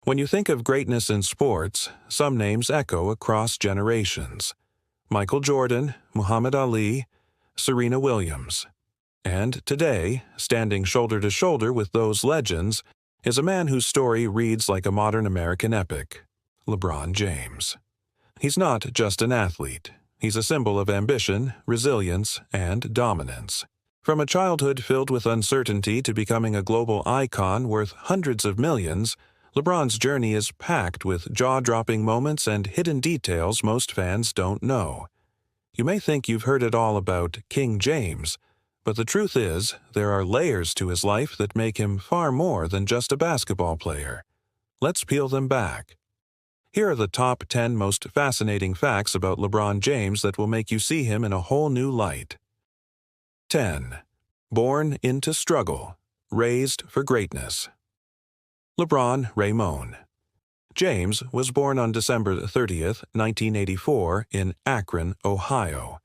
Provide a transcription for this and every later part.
When you think of greatness in sports, some names echo across generations. Michael Jordan, Muhammad Ali, Serena Williams. And today, standing shoulder to shoulder with those legends, is a man whose story reads like a modern American epic, LeBron James. He's not just an athlete. He's a symbol of ambition, resilience, and dominance. From a childhood filled with uncertainty to becoming a global icon worth hundreds of millions, LeBron's journey is packed with jaw-dropping moments and hidden details most fans don't know. You may think you've heard it all about King James, but the truth is, there are layers to his life that make him far more than just a basketball player. Let's peel them back. Here are the top 10 most fascinating facts about LeBron James that will make you see him in a whole new light. 10. Born into struggle, raised for greatness. LeBron Raymond James was born on December 30th, 1984, in Akron, Ohio.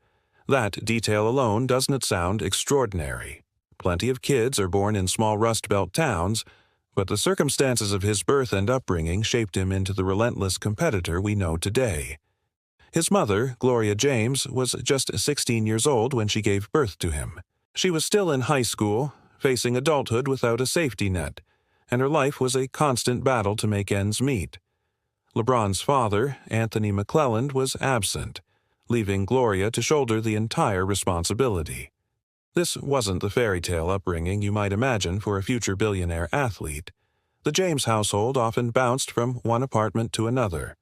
That detail alone doesn't sound extraordinary. Plenty of kids are born in small Rust Belt towns, but the circumstances of his birth and upbringing shaped him into the relentless competitor we know today. His mother, Gloria James, was just 16 years old when she gave birth to him. She was still in high school, facing adulthood without a safety net, and her life was a constant battle to make ends meet. LeBron's father, Anthony McClelland, was absent, leaving Gloria to shoulder the entire responsibility. This wasn't the fairy tale upbringing you might imagine for a future billionaire athlete. The James household often bounced from one apartment to another.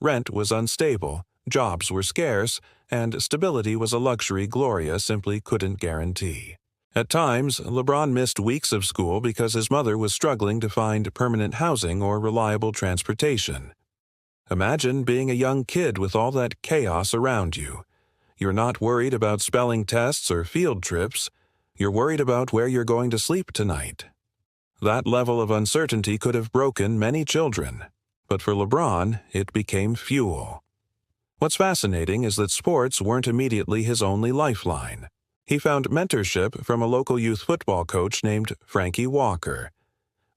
Rent was unstable, jobs were scarce, and stability was a luxury Gloria simply couldn't guarantee. At times, LeBron missed weeks of school because his mother was struggling to find permanent housing or reliable transportation. Imagine being a young kid with all that chaos around you. You're not worried about spelling tests or field trips. You're worried about where you're going to sleep tonight. That level of uncertainty could have broken many children, but for LeBron, it became fuel. What's fascinating is that sports weren't immediately his only lifeline. He found mentorship from a local youth football coach named Frankie Walker.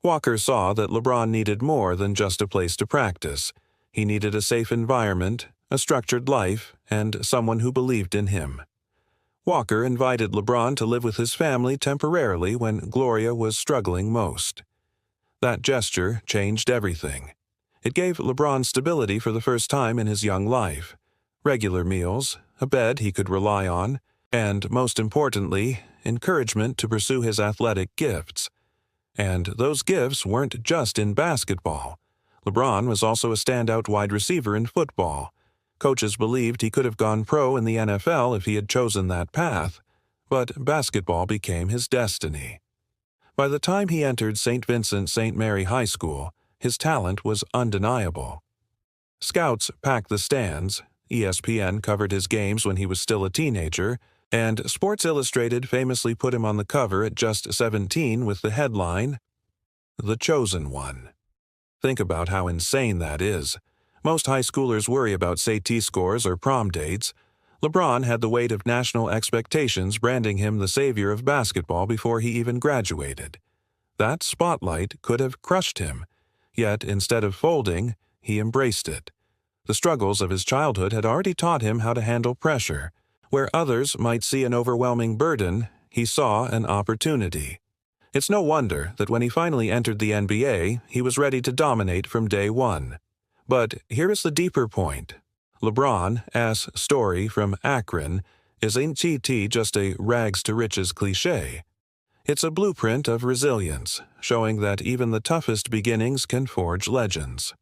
Walker saw that LeBron needed more than just a place to practice. He needed a safe environment, a structured life, and someone who believed in him. Walker invited LeBron to live with his family temporarily when Gloria was struggling most. That gesture changed everything. It gave LeBron stability for the first time in his young life. Regular meals, a bed he could rely on, and, most importantly, encouragement to pursue his athletic gifts. And those gifts weren't just in basketball. LeBron was also a standout wide receiver in football. Coaches believed he could have gone pro in the NFL if he had chosen that path, but basketball became his destiny. By the time he entered St. Vincent St. Mary High School, his talent was undeniable. Scouts packed the stands, ESPN covered his games when he was still a teenager, and Sports Illustrated famously put him on the cover at just 17 with the headline, "The Chosen One." Think about how insane that is. Most high schoolers worry about SAT scores or prom dates. LeBron had the weight of national expectations branding him the savior of basketball before he even graduated. That spotlight could have crushed him, yet instead of folding, he embraced it. The struggles of his childhood had already taught him how to handle pressure. Where others might see an overwhelming burden, he saw an opportunity. It's no wonder that when he finally entered the NBA, he was ready to dominate from day one. But here is the deeper point. LeBron's story from Akron isn't just a rags-to-riches cliché. It's a blueprint of resilience, showing that even the toughest beginnings can forge legends.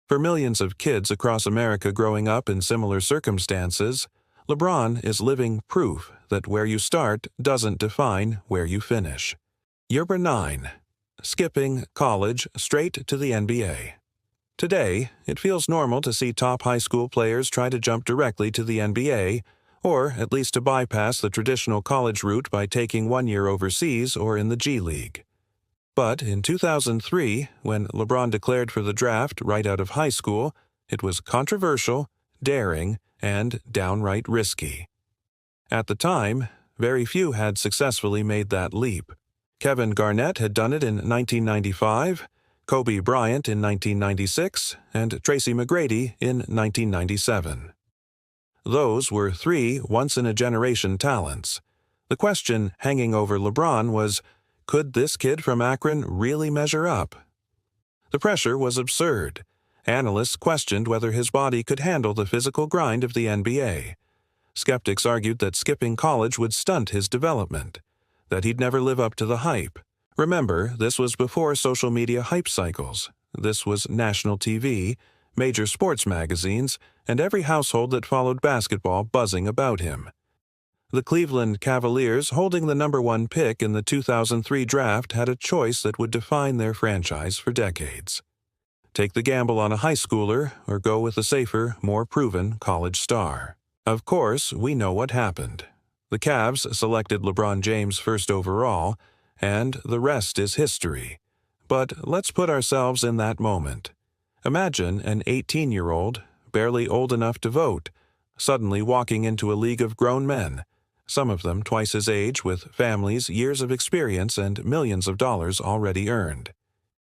For millions of kids across America growing up in similar circumstances, LeBron is living proof that where you start doesn't define where you finish. Year 9. Skipping college straight to the NBA. Today, it feels normal to see top high school players try to jump directly to the NBA, or at least to bypass the traditional college route by taking 1 year overseas or in the G League. But in 2003, when LeBron declared for the draft right out of high school, it was controversial, daring, and downright risky. At the time, very few had successfully made that leap. Kevin Garnett had done it in 1995, Kobe Bryant in 1996, and Tracy McGrady in 1997. Those were three once-in-a-generation talents. The question hanging over LeBron was, could this kid from Akron really measure up? The pressure was absurd. Analysts questioned whether his body could handle the physical grind of the NBA. Skeptics argued that skipping college would stunt his development, that he'd never live up to the hype. Remember, this was before social media hype cycles. This was national TV, major sports magazines, and every household that followed basketball buzzing about him. The Cleveland Cavaliers, holding the #1 pick in the 2003 draft, had a choice that would define their franchise for decades. Take the gamble on a high schooler or go with a safer, more proven college star. Of course, we know what happened. The Cavs selected LeBron James first overall, and the rest is history. But let's put ourselves in that moment. Imagine an 18-year-old, barely old enough to vote, suddenly walking into a league of grown men, some of them twice his age, with families, years of experience, and millions of dollars already earned.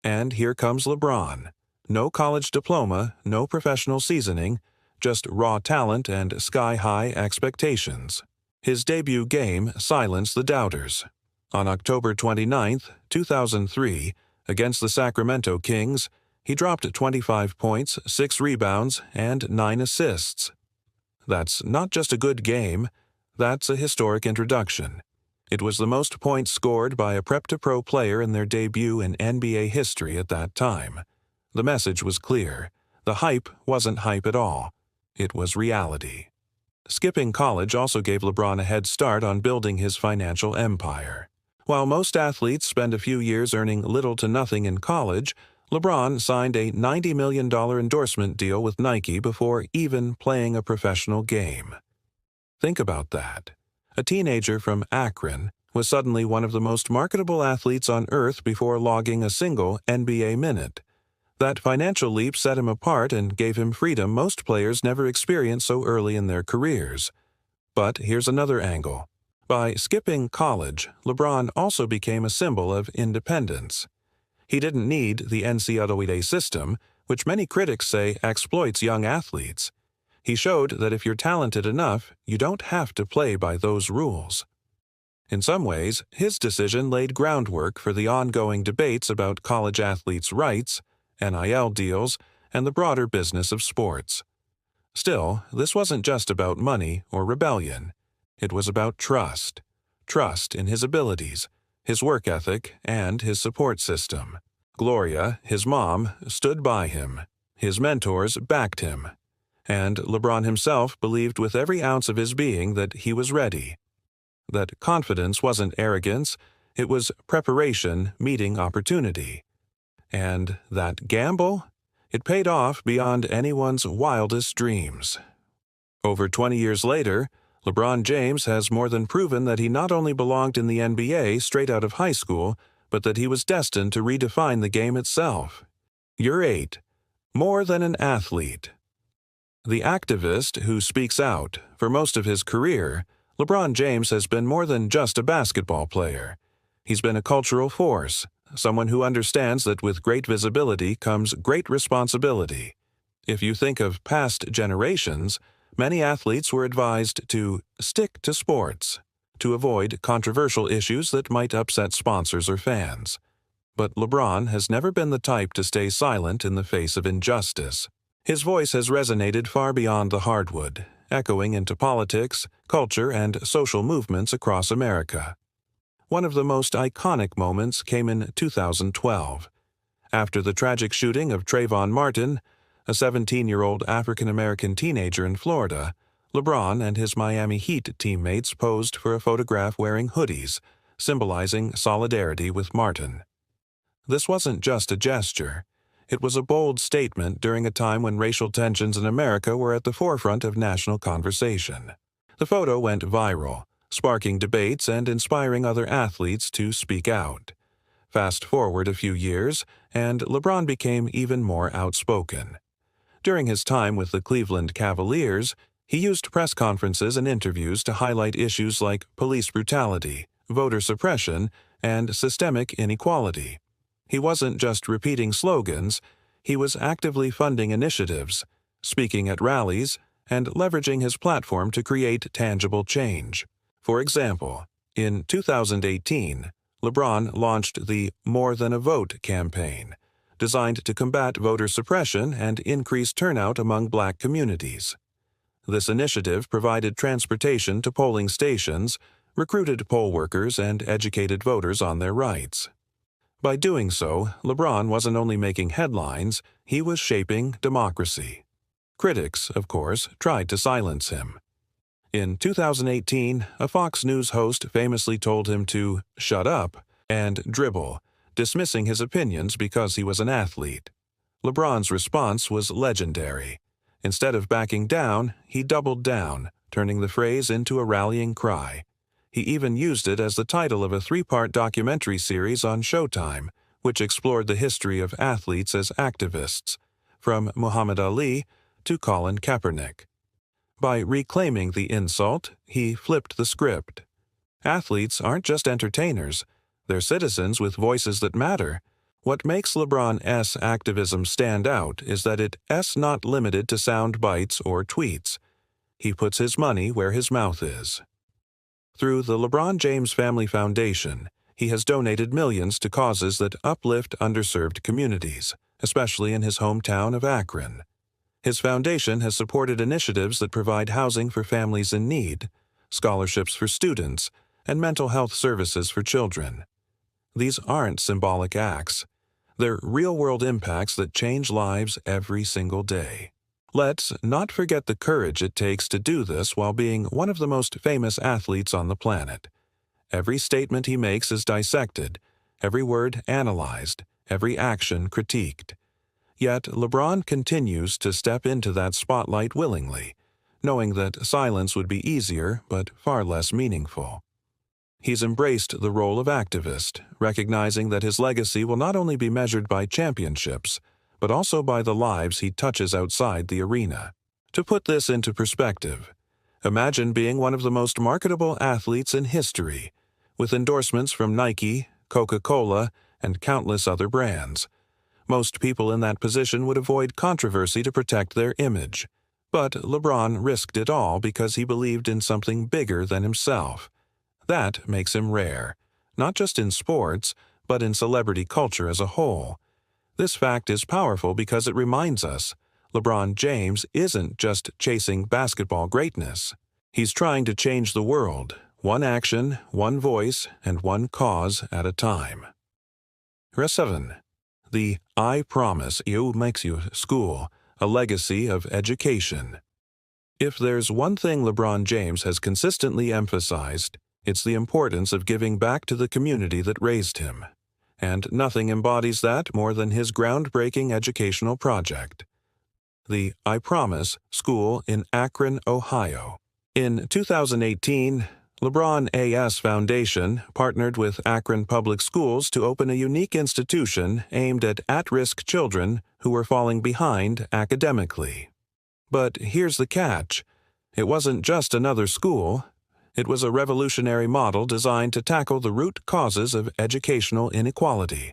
And here comes LeBron. No college diploma, no professional seasoning, just raw talent and sky-high expectations. His debut game silenced the doubters. On October 29, 2003, against the Sacramento Kings, he dropped 25 points, 6 rebounds, and 9 assists. That's not just a good game, that's a historic introduction. It was the most points scored by a prep-to-pro player in their debut in NBA history at that time. The message was clear. The hype wasn't hype at all. It was reality. Skipping college also gave LeBron a head start on building his financial empire. While most athletes spend a few years earning little to nothing in college, LeBron signed a $90 million endorsement deal with Nike before even playing a professional game. Think about that. A teenager from Akron was suddenly one of the most marketable athletes on earth before logging a single NBA minute. That financial leap set him apart and gave him freedom most players never experience so early in their careers. But here's another angle. By skipping college, LeBron also became a symbol of independence. He didn't need the NCAA system, which many critics say exploits young athletes. He showed that if you're talented enough, you don't have to play by those rules. In some ways, his decision laid groundwork for the ongoing debates about college athletes' rights, NIL deals, and the broader business of sports. Still, this wasn't just about money or rebellion. It was about trust. Trust in his abilities, his work ethic, and his support system. Gloria, his mom, stood by him. His mentors backed him. And LeBron himself believed with every ounce of his being that he was ready. That confidence wasn't arrogance, it was preparation meeting opportunity. And that gamble? It paid off beyond anyone's wildest dreams. Over 20 years later, LeBron James has more than proven that he not only belonged in the NBA straight out of high school, but that he was destined to redefine the game itself. You're 8. More than an athlete. The activist who speaks out. For most of his career, LeBron James has been more than just a basketball player. He's been a cultural force, someone who understands that with great visibility comes great responsibility. If you think of past generations, many athletes were advised to stick to sports, to avoid controversial issues that might upset sponsors or fans. But LeBron has never been the type to stay silent in the face of injustice. His voice has resonated far beyond the hardwood, echoing into politics, culture, and social movements across America. One of the most iconic moments came in 2012. After the tragic shooting of Trayvon Martin, a 17-year-old African-American teenager in Florida, LeBron and his Miami Heat teammates posed for a photograph wearing hoodies, symbolizing solidarity with Martin. This wasn't just a gesture. It was a bold statement during a time when racial tensions in America were at the forefront of national conversation. The photo went viral, sparking debates and inspiring other athletes to speak out. Fast forward a few years, and LeBron became even more outspoken. During his time with the Cleveland Cavaliers, he used press conferences and interviews to highlight issues like police brutality, voter suppression, and systemic inequality. He wasn't just repeating slogans, he was actively funding initiatives, speaking at rallies, and leveraging his platform to create tangible change. For example, in 2018, LeBron launched the More Than a Vote campaign, designed to combat voter suppression and increase turnout among Black communities. This initiative provided transportation to polling stations, recruited poll workers, and educated voters on their rights. By doing so, LeBron wasn't only making headlines, he was shaping democracy. Critics, of course, tried to silence him. In 2018, a Fox News host famously told him to shut up and dribble, dismissing his opinions because he was an athlete. LeBron's response was legendary. Instead of backing down, he doubled down, turning the phrase into a rallying cry. He even used it as the title of a 3-part documentary series on Showtime, which explored the history of athletes as activists, from Muhammad Ali to Colin Kaepernick. By reclaiming the insult, he flipped the script. Athletes aren't just entertainers, they're citizens with voices that matter. What makes LeBron's activism stand out is that it's not limited to sound bites or tweets. He puts his money where his mouth is. Through the LeBron James Family Foundation, he has donated millions to causes that uplift underserved communities, especially in his hometown of Akron. His foundation has supported initiatives that provide housing for families in need, scholarships for students, and mental health services for children. These aren't symbolic acts. They're real-world impacts that change lives every single day. Let's not forget the courage it takes to do this while being one of the most famous athletes on the planet. Every statement he makes is dissected, every word analyzed, every action critiqued. Yet LeBron continues to step into that spotlight willingly, knowing that silence would be easier but far less meaningful. He's embraced the role of activist, recognizing that his legacy will not only be measured by championships, but also by the lives he touches outside the arena. To put this into perspective, imagine being one of the most marketable athletes in history, with endorsements from Nike, Coca-Cola, and countless other brands. Most people in that position would avoid controversy to protect their image. But LeBron risked it all because he believed in something bigger than himself. That makes him rare, not just in sports, but in celebrity culture as a whole. This fact is powerful because it reminds us LeBron James isn't just chasing basketball greatness. He's trying to change the world, one action, one voice, and one cause at a time. 7. The I Promise You Makes You School, a legacy of education. If there's one thing LeBron James has consistently emphasized, it's the importance of giving back to the community that raised him. And nothing embodies that more than his groundbreaking educational project, the I Promise School in Akron, Ohio. In 2018, LeBron's Foundation partnered with Akron Public Schools to open a unique institution aimed at risk children who were falling behind academically. But here's the catch. It wasn't just another school. It was a revolutionary model designed to tackle the root causes of educational inequality.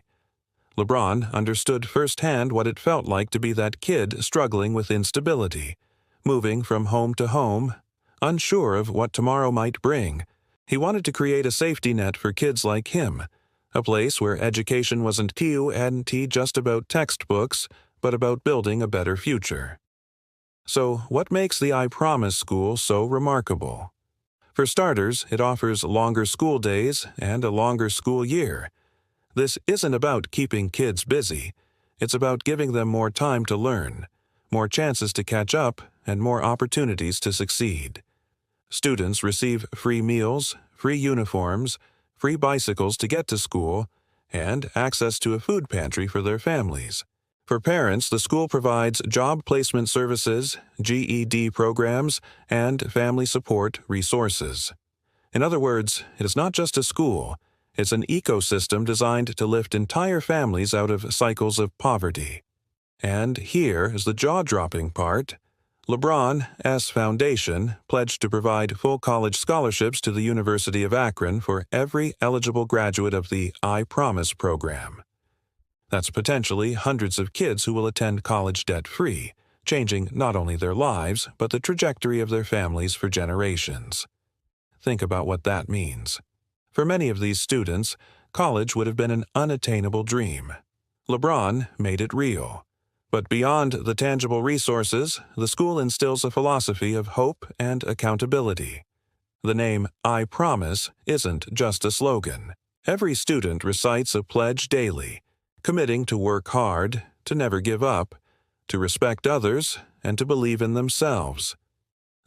LeBron understood firsthand what it felt like to be that kid struggling with instability, moving from home to home, unsure of what tomorrow might bring. He wanted to create a safety net for kids like him, a place where education wasn't just about textbooks, but about building a better future. So, what makes the I Promise School so remarkable? For starters, it offers longer school days and a longer school year. This isn't about keeping kids busy. It's about giving them more time to learn, more chances to catch up, and more opportunities to succeed. Students receive free meals, free uniforms, free bicycles to get to school, and access to a food pantry for their families. For parents, the school provides job placement services, GED programs, and family support resources. In other words, it is not just a school, it's an ecosystem designed to lift entire families out of cycles of poverty. And here is the jaw-dropping part. LeBron's Foundation pledged to provide full college scholarships to the University of Akron for every eligible graduate of the I Promise program. That's potentially hundreds of kids who will attend college debt-free, changing not only their lives, but the trajectory of their families for generations. Think about what that means. For many of these students, college would have been an unattainable dream. LeBron made it real. But beyond the tangible resources, the school instills a philosophy of hope and accountability. The name "I Promise" isn't just a slogan. Every student recites a pledge daily, committing to work hard, to never give up, to respect others, and to believe in themselves.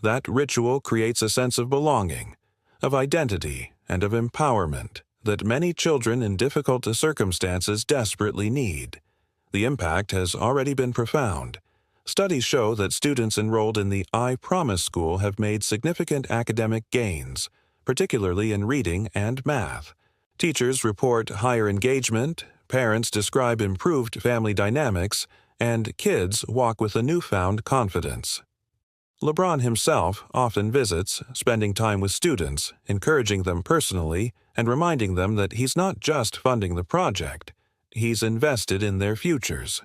That ritual creates a sense of belonging, of identity, and of empowerment that many children in difficult circumstances desperately need. The impact has already been profound. Studies show that students enrolled in the I Promise school have made significant academic gains, particularly in reading and math. Teachers report higher engagement, parents describe improved family dynamics, and kids walk with a newfound confidence. LeBron himself often visits, spending time with students, encouraging them personally, and reminding them that he's not just funding the project, he's invested in their futures.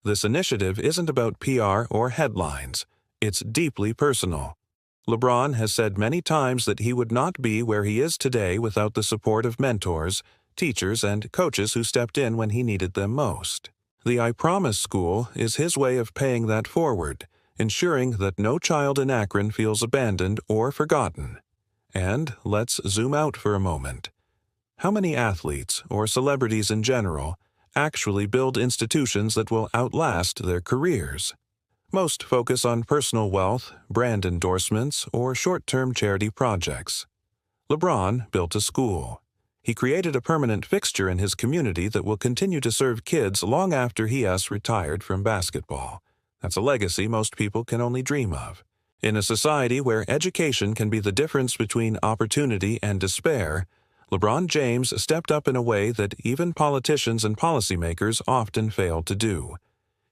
This initiative isn't about PR or headlines, it's deeply personal. LeBron has said many times that he would not be where he is today without the support of mentors, teachers, and coaches who stepped in when he needed them most. The I Promise School is his way of paying that forward, ensuring that no child in Akron feels abandoned or forgotten. And let's zoom out for a moment. How many athletes, or celebrities in general, actually build institutions that will outlast their careers? Most focus on personal wealth, brand endorsements, or short-term charity projects. LeBron built a school. He created a permanent fixture in his community that will continue to serve kids long after he has retired from basketball. That's a legacy most people can only dream of. In a society where education can be the difference between opportunity and despair, LeBron James stepped up in a way that even politicians and policymakers often fail to do.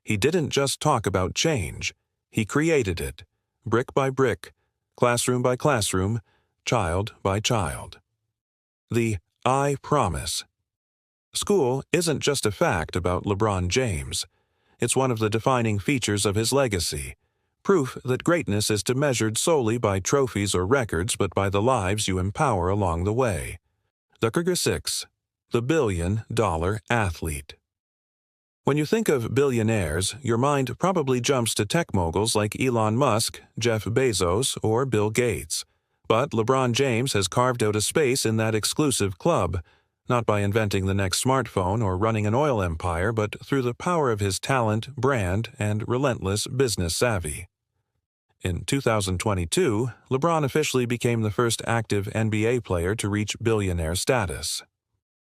He didn't just talk about change, he created it, brick by brick, classroom by classroom, child by child. The I Promise. School isn't just a fact about LeBron James. It's one of the defining features of his legacy, proof that greatness isn't measured solely by trophies or records but by the lives you empower along the way. Dr. 6. The Billion-Dollar Athlete. When you think of billionaires, your mind probably jumps to tech moguls like Elon Musk, Jeff Bezos, or Bill Gates. But LeBron James has carved out a space in that exclusive club, not by inventing the next smartphone or running an oil empire, but through the power of his talent, brand, and relentless business savvy. In 2022, LeBron officially became the first active NBA player to reach billionaire status.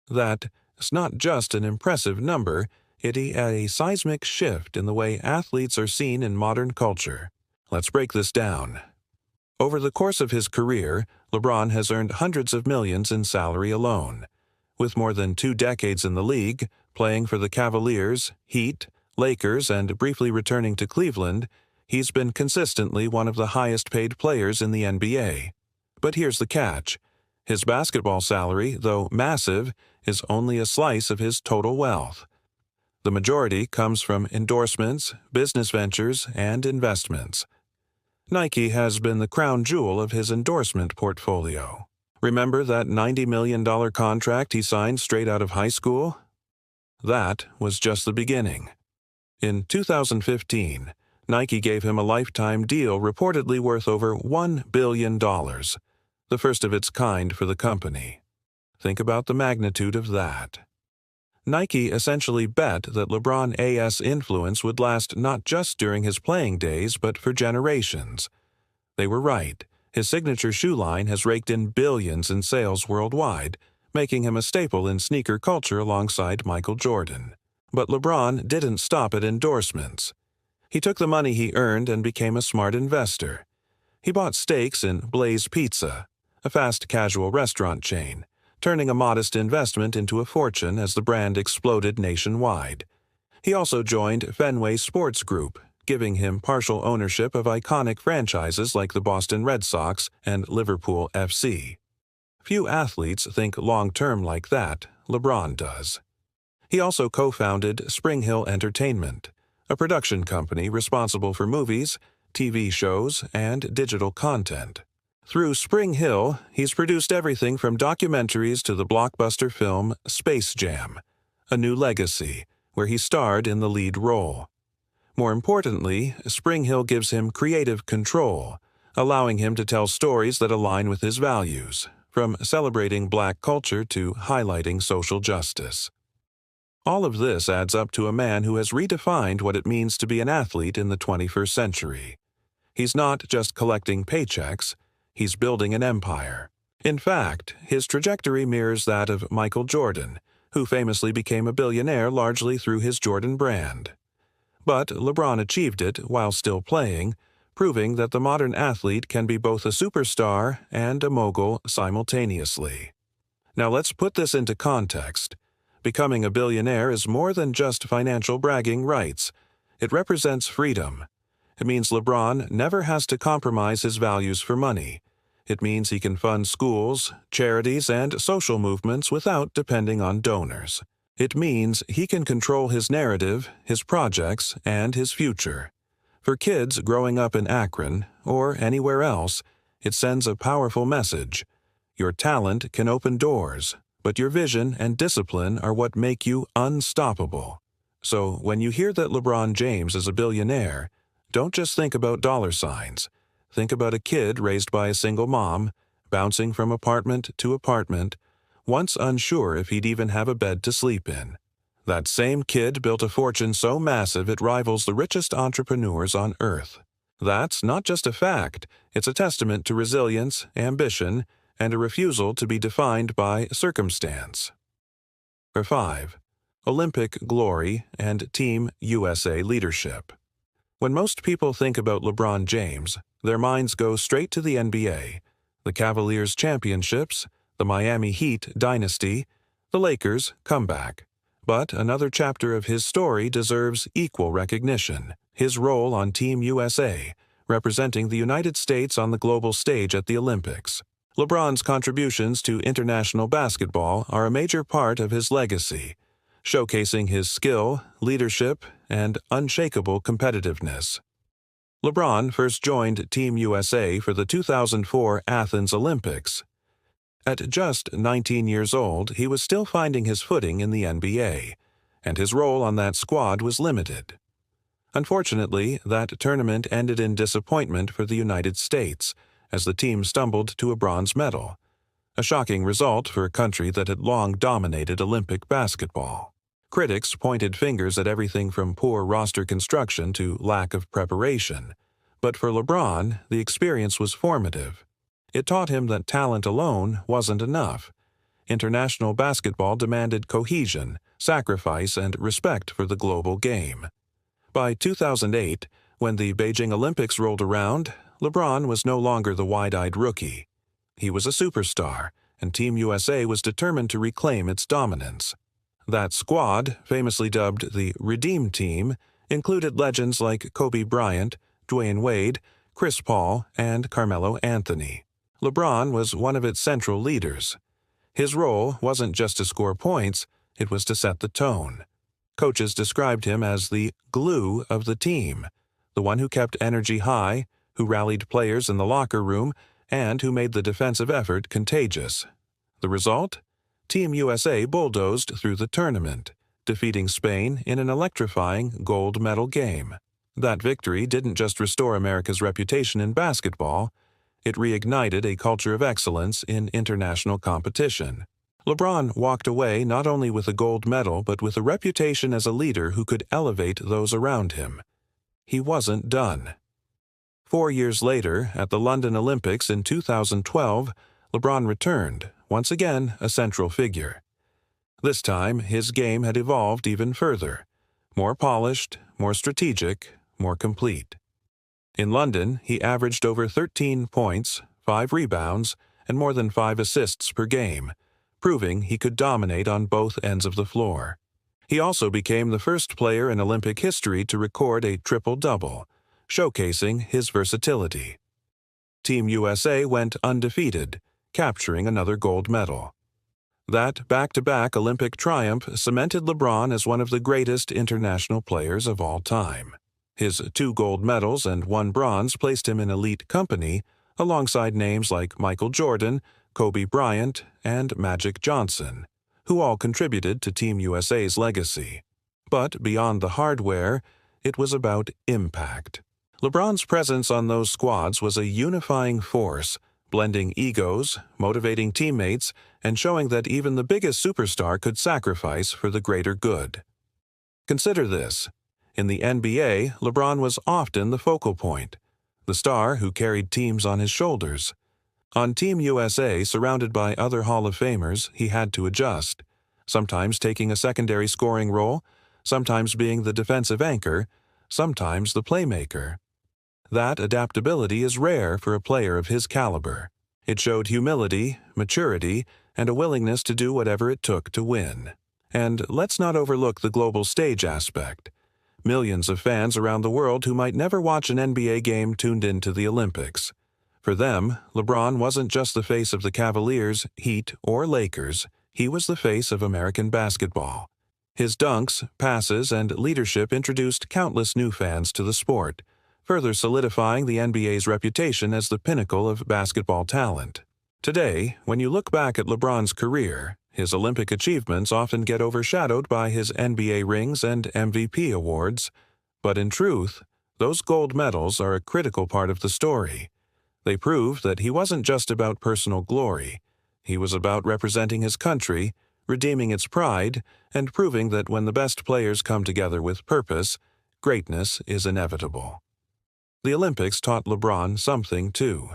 That's not just an impressive number, it is a seismic shift in the way athletes are seen in modern culture. Let's break this down. Over the course of his career, LeBron has earned hundreds of millions in salary alone. With more than 2 decades in the league, playing for the Cavaliers, Heat, Lakers, and briefly returning to Cleveland, he's been consistently one of the highest-paid players in the NBA. But here's the catch. His basketball salary, though massive, is only a slice of his total wealth. The majority comes from endorsements, business ventures, and investments. Nike has been the crown jewel of his endorsement portfolio. Remember that $90 million contract he signed straight out of high school? That was just the beginning. In 2015, Nike gave him a lifetime deal reportedly worth over $1 billion, the first of its kind for the company. Think about the magnitude of that. Nike essentially bet that LeBron's influence would last not just during his playing days, but for generations. They were right. His signature shoe line has raked in billions in sales worldwide, making him a staple in sneaker culture alongside Michael Jordan. But LeBron didn't stop at endorsements. He took the money he earned and became a smart investor. He bought stakes in Blaze Pizza, a fast casual restaurant chain, turning a modest investment into a fortune as the brand exploded nationwide. He also joined Fenway Sports Group, giving him partial ownership of iconic franchises like the Boston Red Sox and Liverpool FC. Few athletes think long-term like that. LeBron does. He also co-founded Spring Hill Entertainment, a production company responsible for movies, TV shows, and digital content. Through Spring Hill, he's produced everything from documentaries to the blockbuster film Space Jam: A New Legacy, where he starred in the lead role. More importantly, Spring Hill gives him creative control, allowing him to tell stories that align with his values, from celebrating Black culture to highlighting social justice. All of this adds up to a man who has redefined what it means to be an athlete in the 21st century. He's not just collecting paychecks, he's building an empire. In fact, his trajectory mirrors that of Michael Jordan, who famously became a billionaire largely through his Jordan brand. But LeBron achieved it while still playing, proving that the modern athlete can be both a superstar and a mogul simultaneously. Now let's put this into context. Becoming a billionaire is more than just financial bragging rights. It represents freedom. It means LeBron never has to compromise his values for money. It means he can fund schools, charities, and social movements without depending on donors. It means he can control his narrative, his projects, and his future. For kids growing up in Akron, or anywhere else, it sends a powerful message. Your talent can open doors, but your vision and discipline are what make you unstoppable. So when you hear that LeBron James is a billionaire, don't just think about dollar signs. Think about a kid raised by a single mom, bouncing from apartment to apartment, once unsure if he'd even have a bed to sleep in. That same kid built a fortune so massive it rivals the richest entrepreneurs on earth. That's not just a fact, it's a testament to resilience, ambition, and a refusal to be defined by circumstance. Number 5. Olympic glory and Team USA leadership. When most people think about LeBron James, their minds go straight to the NBA, the Cavaliers championships, the Miami Heat dynasty, the Lakers comeback. But another chapter of his story deserves equal recognition: his role on Team USA, representing the United States on the global stage at the Olympics. LeBron's contributions to international basketball are a major part of his legacy, showcasing his skill, leadership, and unshakable competitiveness. LeBron first joined Team USA for the 2004 Athens Olympics. At just 19 years old, he was still finding his footing in the NBA, and his role on that squad was limited. Unfortunately, that tournament ended in disappointment for the United States, as the team stumbled to a bronze medal, a shocking result for a country that had long dominated Olympic basketball. Critics pointed fingers at everything from poor roster construction to lack of preparation, but for LeBron, the experience was formative. It taught him that talent alone wasn't enough. International basketball demanded cohesion, sacrifice, and respect for the global game. By 2008, when the Beijing Olympics rolled around, LeBron was no longer the wide-eyed rookie. He was a superstar, and Team USA was determined to reclaim its dominance. That squad, famously dubbed the Redeemed Team, included legends like Kobe Bryant, Dwayne Wade, Chris Paul, and Carmelo Anthony. LeBron was one of its central leaders. His role wasn't just to score points, it was to set the tone. Coaches described him as the glue of the team, the one who kept energy high, who rallied players in the locker room, and who made the defensive effort contagious. The result? Team USA bulldozed through the tournament, defeating Spain in an electrifying gold medal game. That victory didn't just restore America's reputation in basketball, it reignited a culture of excellence in international competition. LeBron walked away not only with a gold medal but with a reputation as a leader who could elevate those around him. He wasn't done. 4 years later, at the London Olympics in 2012, LeBron returned, once again a central figure. This time, his game had evolved even further. More polished, more strategic, more complete. In London, he averaged over 13 points, 5 rebounds, and more than 5 assists per game, proving he could dominate on both ends of the floor. He also became the first player in Olympic history to record a triple-double, showcasing his versatility. Team USA went undefeated, capturing another gold medal. That back-to-back Olympic triumph cemented LeBron as one of the greatest international players of all time. His 2 gold medals and 1 bronze placed him in elite company, alongside names like Michael Jordan, Kobe Bryant, and Magic Johnson, who all contributed to Team USA's legacy. But beyond the hardware, it was about impact. LeBron's presence on those squads was a unifying force, blending egos, motivating teammates, and showing that even the biggest superstar could sacrifice for the greater good. Consider this. In the NBA, LeBron was often the focal point, the star who carried teams on his shoulders. On Team USA, surrounded by other Hall of Famers, he had to adjust, sometimes taking a secondary scoring role, sometimes being the defensive anchor, sometimes the playmaker. That adaptability is rare for a player of his caliber. It showed humility, maturity, and a willingness to do whatever it took to win. And let's not overlook the global stage aspect. Millions of fans around the world who might never watch an NBA game tuned into the Olympics. For them, LeBron wasn't just the face of the Cavaliers, Heat, or Lakers. He was the face of American basketball. His dunks, passes, and leadership introduced countless new fans to the sport, further solidifying the NBA's reputation as the pinnacle of basketball talent. Today, when you look back at LeBron's career, his Olympic achievements often get overshadowed by his NBA rings and MVP awards, but in truth, those gold medals are a critical part of the story. They prove that he wasn't just about personal glory. He was about representing his country, redeeming its pride, and proving that when the best players come together with purpose, greatness is inevitable. The Olympics taught LeBron something, too: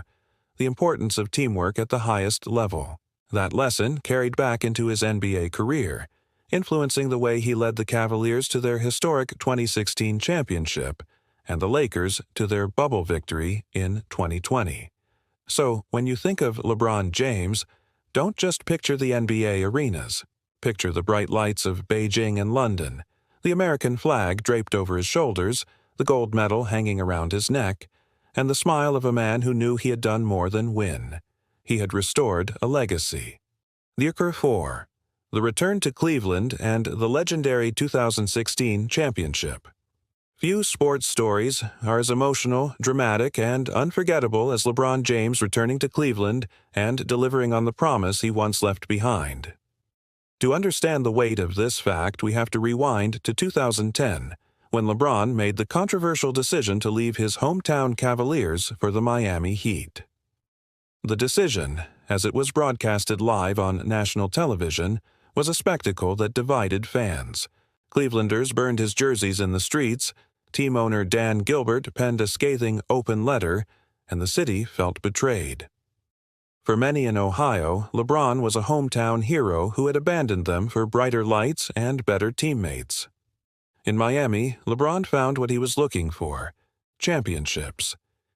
the importance of teamwork at the highest level. That lesson carried back into his NBA career, influencing the way he led the Cavaliers to their historic 2016 championship and the Lakers to their bubble victory in 2020. So, when you think of LeBron James, don't just picture the NBA arenas. Picture the bright lights of Beijing and London, the American flag draped over his shoulders, the gold medal hanging around his neck, and the smile of a man who knew he had done more than win. He had restored a legacy. The Akron 4, the return to Cleveland, and the legendary 2016 championship. Few sports stories are as emotional, dramatic, and unforgettable as LeBron James returning to Cleveland and delivering on the promise he once left behind. To understand the weight of this fact, we have to rewind to 2010, when LeBron made the controversial decision to leave his hometown Cavaliers for the Miami Heat. The decision, as it was broadcasted live on national television, was a spectacle that divided fans. Clevelanders burned his jerseys in the streets, team owner Dan Gilbert penned a scathing open letter, and the city felt betrayed. For many in Ohio, LeBron was a hometown hero who had abandoned them for brighter lights and better teammates. In Miami, LeBron found what he was looking for: championships.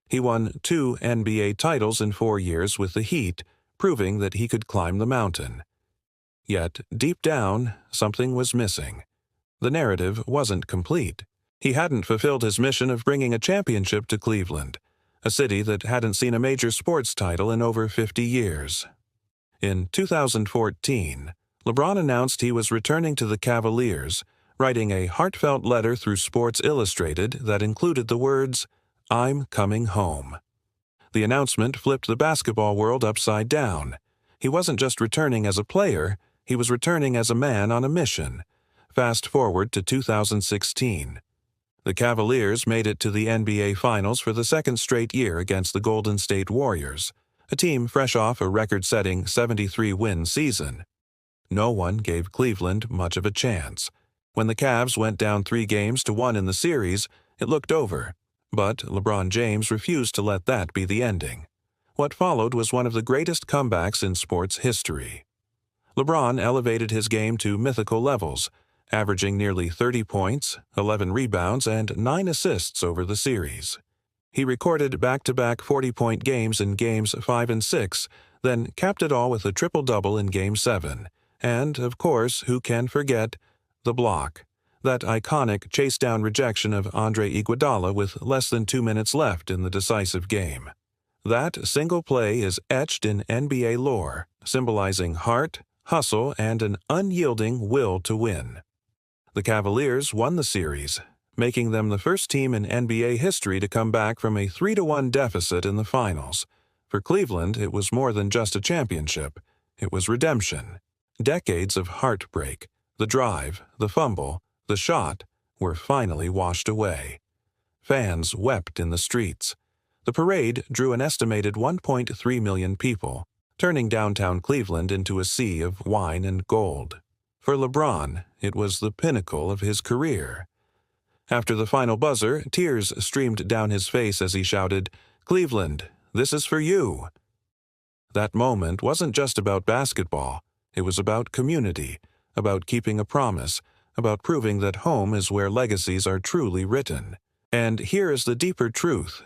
He won 2 NBA titles in 4 years with the Heat, proving that he could climb the mountain. Yet, deep down, something was missing. The narrative wasn't complete. He hadn't fulfilled his mission of bringing a championship to Cleveland, a city that hadn't seen a major sports title in over 50 years. In 2014, LeBron announced he was returning to the Cavaliers, writing a heartfelt letter through Sports Illustrated that included the words, "I'm coming home." The announcement flipped the basketball world upside down. He wasn't just returning as a player, he was returning as a man on a mission. Fast forward to 2016. The Cavaliers made it to the NBA Finals for the second straight year against the Golden State Warriors, a team fresh off a record-setting 73-win season. No one gave Cleveland much of a chance. When the Cavs went down 3-1 in the series, it looked over. But LeBron James refused to let that be the ending. What followed was one of the greatest comebacks in sports history. LeBron elevated his game to mythical levels, averaging nearly 30 points, 11 rebounds, and 9 assists over the series. He recorded back-to-back 40-point games in Games 5 and 6, then capped it all with a triple-double in Game 7. And, of course, who can forget the block? That iconic chase-down rejection of Andre Iguodala with less than 2 minutes left in the decisive game. That single play is etched in NBA lore, symbolizing heart, hustle, and an unyielding will to win. The Cavaliers won the series, making them the first team in NBA history to come back from a 3-1 deficit in the finals. For Cleveland, it was more than just a championship. It was redemption. Decades of heartbreak, the drive, the fumble, the shot, were finally washed away. Fans wept in the streets. The parade drew an estimated 1.3 million people, turning downtown Cleveland into a sea of wine and gold. For LeBron, it was the pinnacle of his career. After the final buzzer, tears streamed down his face as he shouted, "Cleveland, this is for you." That moment wasn't just about basketball. It was about community, about keeping a promise, about proving that home is where legacies are truly written. And here is the deeper truth.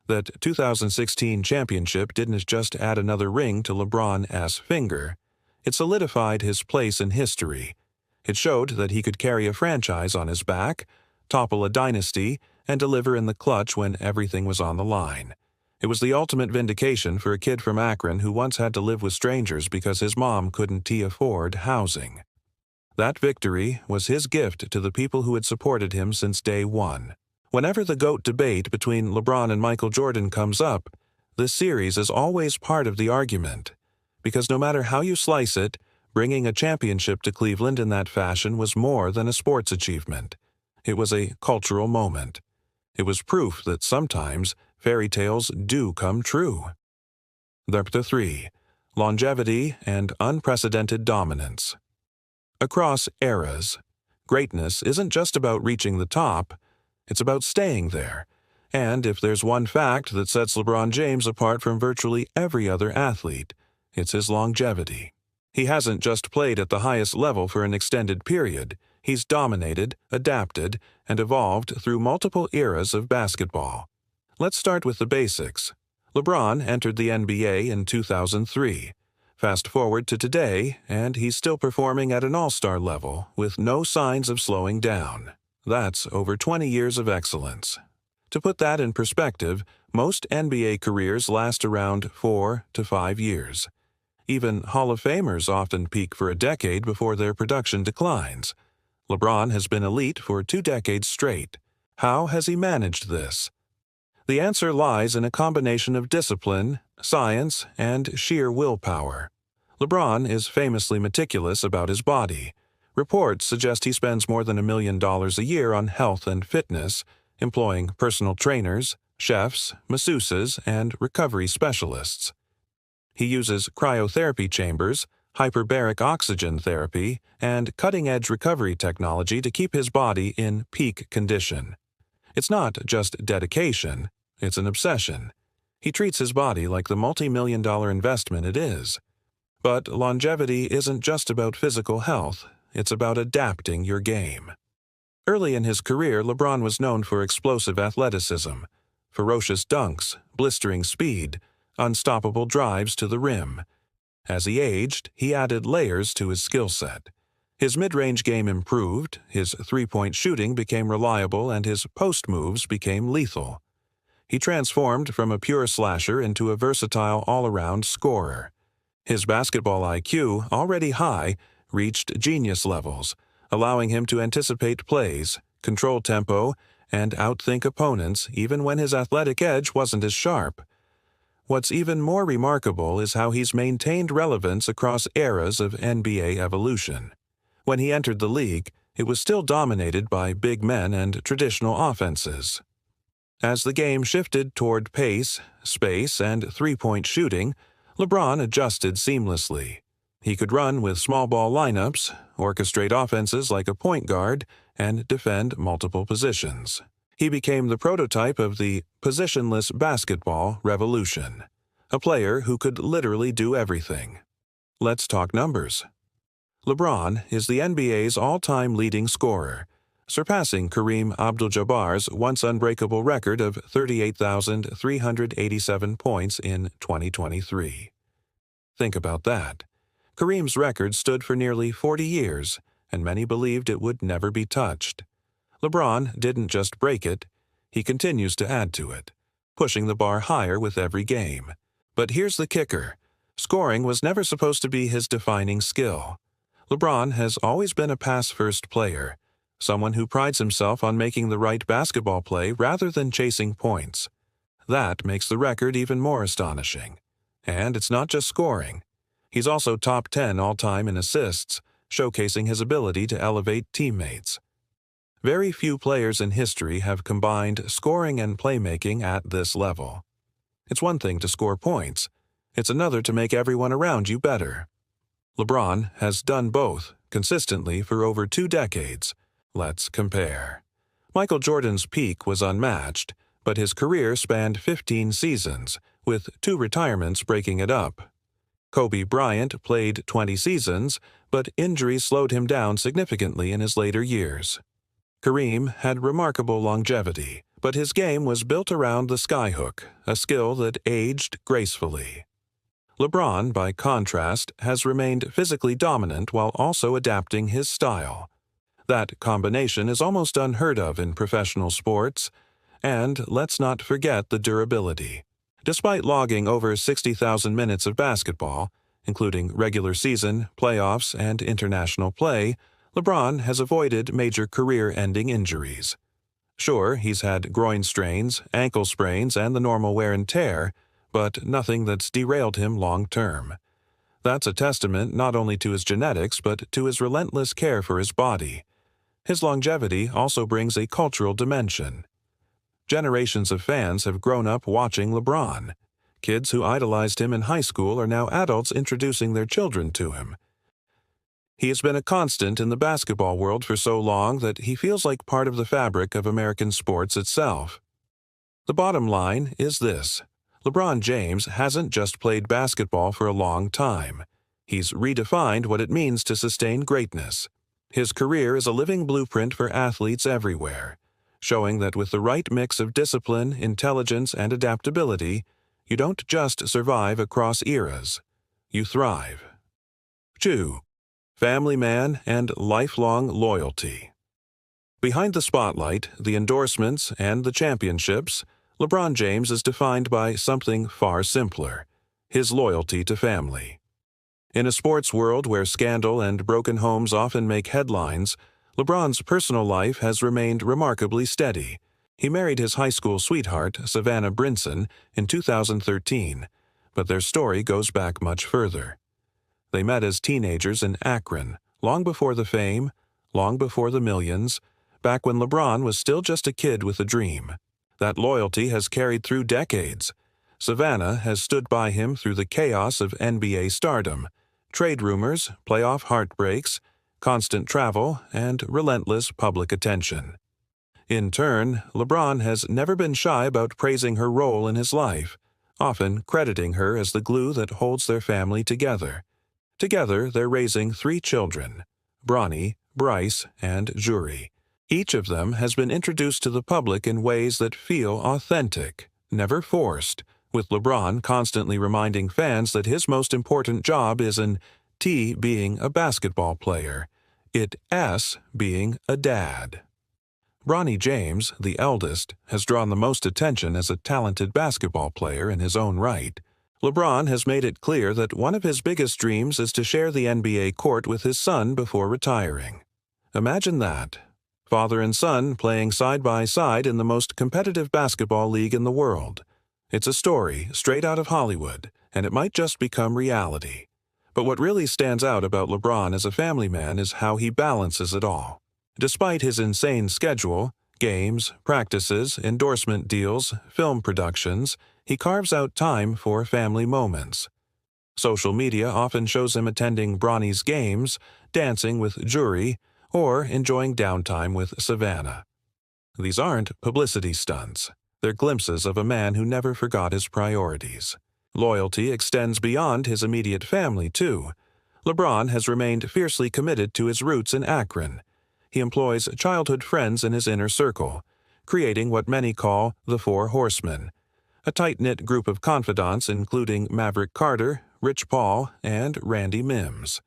That 2016 championship didn't just add another ring to LeBron's finger. It solidified his place in history. It showed that he could carry a franchise on his back, topple a dynasty, and deliver in the clutch when everything was on the line. It was the ultimate vindication for a kid from Akron who once had to live with strangers because his mom couldn't afford housing. That victory was his gift to the people who had supported him since day one. Whenever the GOAT debate between LeBron and Michael Jordan comes up, this series is always part of the argument. Because no matter how you slice it, bringing a championship to Cleveland in that fashion was more than a sports achievement. It was a cultural moment. It was proof that sometimes fairy tales do come true. Chapter 3. Longevity and Unprecedented Dominance. Across eras, greatness isn't just about reaching the top, it's about staying there. And if there's one fact that sets LeBron James apart from virtually every other athlete, it's his longevity. He hasn't just played at the highest level for an extended period. He's dominated, adapted, and evolved through multiple eras of basketball. Let's start with the basics. LeBron entered the NBA in 2003. Fast forward to today, and he's still performing at an all-star level with no signs of slowing down. That's over 20 years of excellence. To put that in perspective, most NBA careers last around 4 to 5 years. Even Hall of Famers often peak for a decade before their production declines. LeBron has been elite for 2 decades straight. How has he managed this? The answer lies in a combination of discipline, science, and sheer willpower. LeBron is famously meticulous about his body. Reports suggest he spends more than $1 million a year on health and fitness, employing personal trainers, chefs, masseuses, and recovery specialists. He uses cryotherapy chambers, hyperbaric oxygen therapy, and cutting-edge recovery technology to keep his body in peak condition. It's not just dedication, it's an obsession. He treats his body like the multi-million-dollar investment it is. But longevity isn't just about physical health, it's about adapting your game. Early in his career, LeBron was known for explosive athleticism, ferocious dunks, blistering speed, unstoppable drives to the rim. As he aged, he added layers to his skill set. His mid-range game improved, his three-point shooting became reliable, and his post moves became lethal. He transformed from a pure slasher into a versatile all-around scorer. His basketball IQ, already high, reached genius levels, allowing him to anticipate plays, control tempo, and outthink opponents even when his athletic edge wasn't as sharp. What's even more remarkable is how he's maintained relevance across eras of NBA evolution. When he entered the league, it was still dominated by big men and traditional offenses. As the game shifted toward pace, space, and three-point shooting, LeBron adjusted seamlessly. He could run with small ball lineups, orchestrate offenses like a point guard, and defend multiple positions. He became the prototype of the positionless basketball revolution, a player who could literally do everything. Let's talk numbers. LeBron is the NBA's all-time leading scorer, surpassing Kareem Abdul-Jabbar's once unbreakable record of 38,387 points in 2023. Think about that. Kareem's record stood for nearly 40 years, and many believed it would never be touched. LeBron didn't just break it, he continues to add to it, pushing the bar higher with every game. But here's the kicker. Scoring was never supposed to be his defining skill. LeBron has always been a pass-first player, someone who prides himself on making the right basketball play rather than chasing points. That makes the record even more astonishing. And it's not just scoring. He's also top 10 all-time in assists, showcasing his ability to elevate teammates. Very few players in history have combined scoring and playmaking at this level. It's one thing to score points. It's another to make everyone around you better. LeBron has done both consistently for over 2 decades. Let's compare. Michael Jordan's peak was unmatched, but his career spanned 15 seasons, with 2 retirements breaking it up. Kobe Bryant played 20 seasons, but injuries slowed him down significantly in his later years. Kareem had remarkable longevity, but his game was built around the skyhook, a skill that aged gracefully. LeBron, by contrast, has remained physically dominant while also adapting his style. That combination is almost unheard of in professional sports, and let's not forget the durability. Despite logging over 60,000 minutes of basketball, including regular season, playoffs, and international play, LeBron has avoided major career-ending injuries. Sure, he's had groin strains, ankle sprains, and the normal wear and tear, but nothing that's derailed him long-term. That's a testament not only to his genetics but to his relentless care for his body. His longevity also brings a cultural dimension. Generations of fans have grown up watching LeBron. Kids who idolized him in high school are now adults introducing their children to him. He has been a constant in the basketball world for so long that he feels like part of the fabric of American sports itself. The bottom line is this: LeBron James hasn't just played basketball for a long time. He's redefined what it means to sustain greatness. His career is a living blueprint for athletes everywhere, showing that with the right mix of discipline, intelligence, and adaptability, you don't just survive across eras. You thrive. 2. Family man and lifelong loyalty. Behind the spotlight, the endorsements, and the championships, LeBron James is defined by something far simpler: his loyalty to family. In a sports world where scandal and broken homes often make headlines, LeBron's personal life has remained remarkably steady. He married his high school sweetheart, Savannah Brinson, in 2013, but their story goes back much further. They met as teenagers in Akron, long before the fame, long before the millions, back when LeBron was still just a kid with a dream. That loyalty has carried through decades. Savannah has stood by him through the chaos of NBA stardom, trade rumors, playoff heartbreaks, constant travel, and relentless public attention. In turn, LeBron has never been shy about praising her role in his life, often crediting her as the glue that holds their family together. Together, they're raising 3 children: Bronny, Bryce, and Juri. Each of them has been introduced to the public in ways that feel authentic, never forced, with LeBron constantly reminding fans that his most important job isn't T being a basketball player, it's S being a dad. Bronny James, the eldest, has drawn the most attention as a talented basketball player in his own right. LeBron has made it clear that one of his biggest dreams is to share the NBA court with his son before retiring. Imagine that. Father and son playing side by side in the most competitive basketball league in the world. It's a story straight out of Hollywood, and it might just become reality. But what really stands out about LeBron as a family man is how he balances it all. Despite his insane schedule, games, practices, endorsement deals, film productions, he carves out time for family moments. Social media often shows him attending Bronny's games, dancing with Juri, or enjoying downtime with Savannah. These aren't publicity stunts. They're glimpses of a man who never forgot his priorities. Loyalty extends beyond his immediate family, too. LeBron has remained fiercely committed to his roots in Akron. He employs childhood friends in his inner circle, creating what many call the Four Horsemen, a tight-knit group of confidants including Maverick Carter, Rich Paul, and Randy Mims.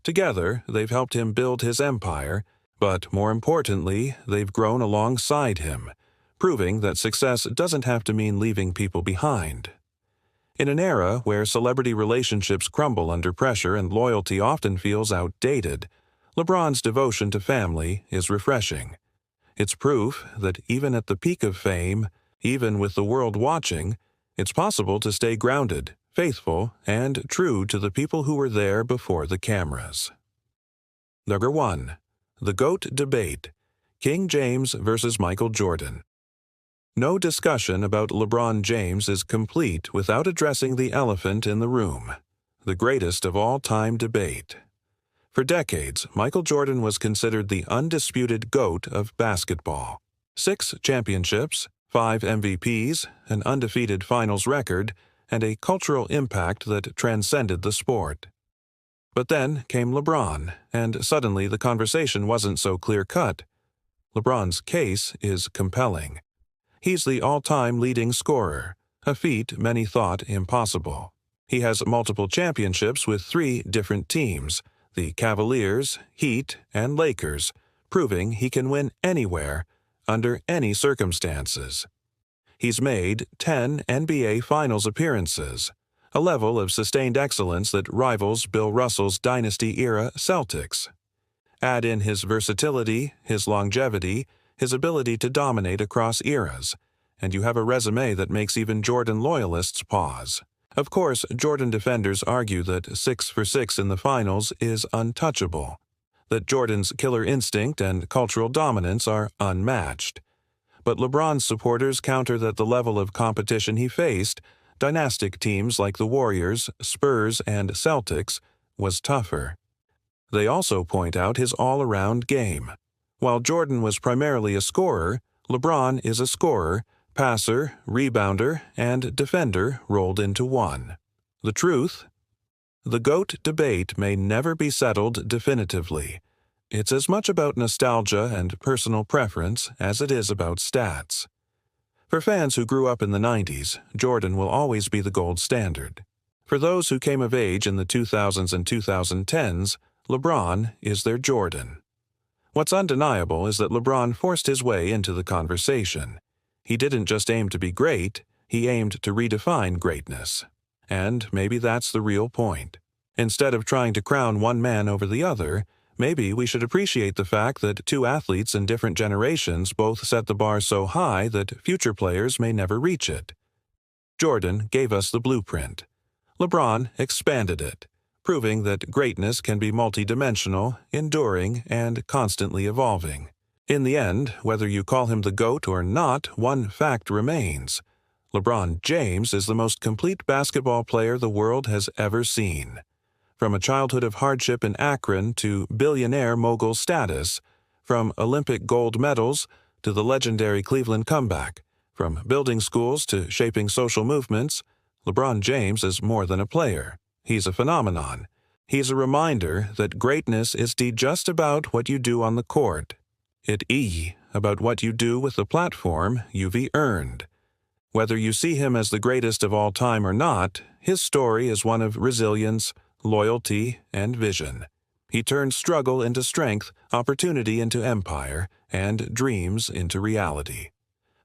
Together, they've helped him build his empire, but more importantly, they've grown alongside him, proving that success doesn't have to mean leaving people behind. In an era where celebrity relationships crumble under pressure and loyalty often feels outdated, LeBron's devotion to family is refreshing. It's proof that even at the peak of fame, even with the world watching, it's possible to stay grounded, faithful, and true to the people who were there before the cameras. Number 1. The GOAT Debate: King James versus Michael Jordan. No discussion about LeBron James is complete without addressing the elephant in the room, the greatest of all-time debate. For decades, Michael Jordan was considered the undisputed GOAT of basketball. 6 championships, 5 MVPs, an undefeated finals record, and a cultural impact that transcended the sport. But then came LeBron, and suddenly the conversation wasn't so clear-cut. LeBron's case is compelling. He's the all-time leading scorer, a feat many thought impossible. He has multiple championships with 3 different teams, the Cavaliers, Heat, and Lakers, proving he can win anywhere, under any circumstances. He's made 10 NBA Finals appearances, a level of sustained excellence that rivals Bill Russell's dynasty-era Celtics. Add in his versatility, his longevity, his ability to dominate across eras, and you have a resume that makes even Jordan loyalists pause. Of course, Jordan defenders argue that 6 for 6 in the finals is untouchable, that Jordan's killer instinct and cultural dominance are unmatched. But LeBron's supporters counter that the level of competition he faced, dynastic teams like the Warriors, Spurs, and Celtics, was tougher. They also point out his all-around game. While Jordan was primarily a scorer, LeBron is a scorer, passer, rebounder, and defender rolled into one. The truth? The GOAT debate may never be settled definitively. It's as much about nostalgia and personal preference as it is about stats. For fans who grew up in the 90s, Jordan will always be the gold standard. For those who came of age in the 2000s and 2010s, LeBron is their Jordan. What's undeniable is that LeBron forced his way into the conversation. He didn't just aim to be great, he aimed to redefine greatness. And maybe that's the real point. Instead of trying to crown one man over the other, maybe we should appreciate the fact that 2 athletes in different generations both set the bar so high that future players may never reach it. Jordan gave us the blueprint. LeBron expanded it, proving that greatness can be multidimensional, enduring, and constantly evolving. In the end, whether you call him the GOAT or not, one fact remains. LeBron James is the most complete basketball player the world has ever seen. From a childhood of hardship in Akron to billionaire mogul status, from Olympic gold medals to the legendary Cleveland comeback, from building schools to shaping social movements, LeBron James is more than a player. He's a phenomenon. He's a reminder that greatness is just about what you do on the court. It's about what you do with the platform you've earned. Whether you see him as the greatest of all time or not, his story is one of resilience, loyalty, and vision. He turned struggle into strength, opportunity into empire, and dreams into reality.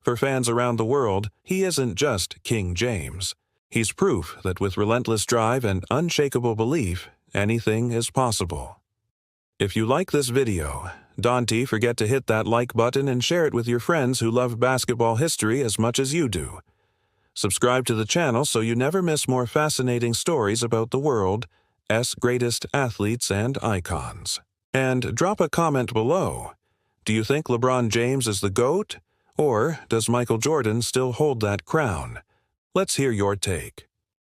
For fans around the world, he isn't just King James. He's proof that with relentless drive and unshakable belief, anything is possible. If you like this video, don't forget to hit that like button and share it with your friends who love basketball history as much as you do. Subscribe to the channel so you never miss more fascinating stories about the world's greatest athletes and icons. And drop a comment below. Do you think LeBron James is the GOAT? Or does Michael Jordan still hold that crown? Let's hear your take.